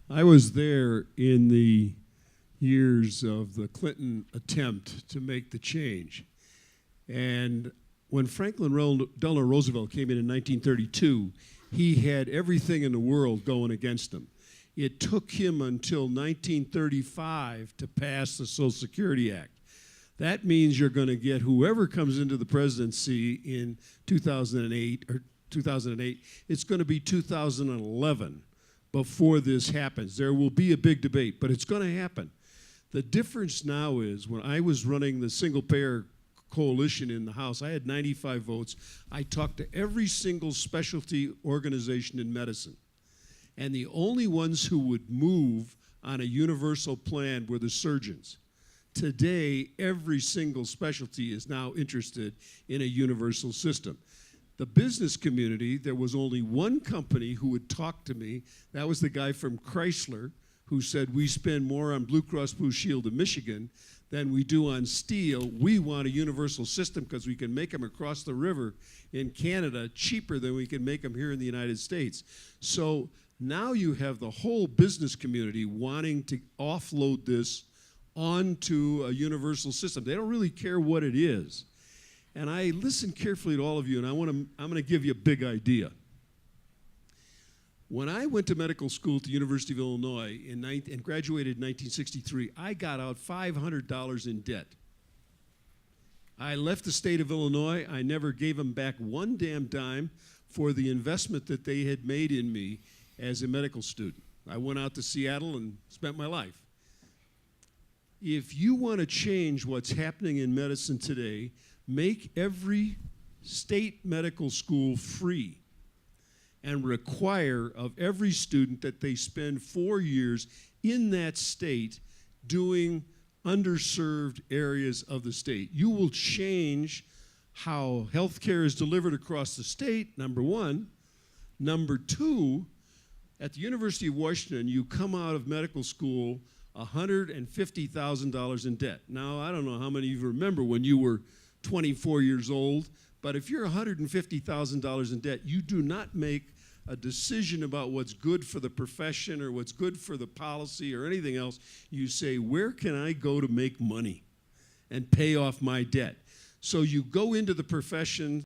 I was there in the years of the Clinton attempt to make the change. And when Franklin Delano Roosevelt came in 1932, he had everything in the world going against him. It took him until 1935 to pass the Social Security Act. That means you're going to get whoever comes into the presidency in 2008, it's going to be 2011 before this happens. There will be a big debate, but it's going to happen. The difference now is when I was running the single-payer coalition in the House, I had 95 votes. I talked to every single specialty organization in medicine. And the only ones who would move on a universal plan were the surgeons. Today, every single specialty is now interested in a universal system. The business community, there was only one company who would talk to me. That was the guy from Chrysler, who said, we spend more on Blue Cross Blue Shield in Michigan than we do on steel. We want a universal system because we can make them across the river in Canada cheaper than we can make them here in the United States. So now you have the whole business community wanting to offload this onto a universal system. They don't really care what it is. And I listened carefully to all of you, and I'm going to give you a big idea. When I went to medical school at the University of Illinois and graduated in 1963, I got out $500 in debt. I left the state of Illinois. I never gave them back one damn dime for the investment that they had made in me as a medical student. I went out to Seattle and spent my life. If you want to change what's happening in medicine today, make every state medical school free and require of every student that they spend 4 years in that state doing underserved areas of the state. You will change how healthcare is delivered across the state, number one. Number two, at the University of Washington, you come out of medical school $150,000 in debt. Now, I don't know how many of you remember when you were 24 years old, but if you're $150,000 in debt, you do not make a decision about what's good for the profession or what's good for the policy or anything else. You say, where can I go to make money and pay off my debt? So you go into the profession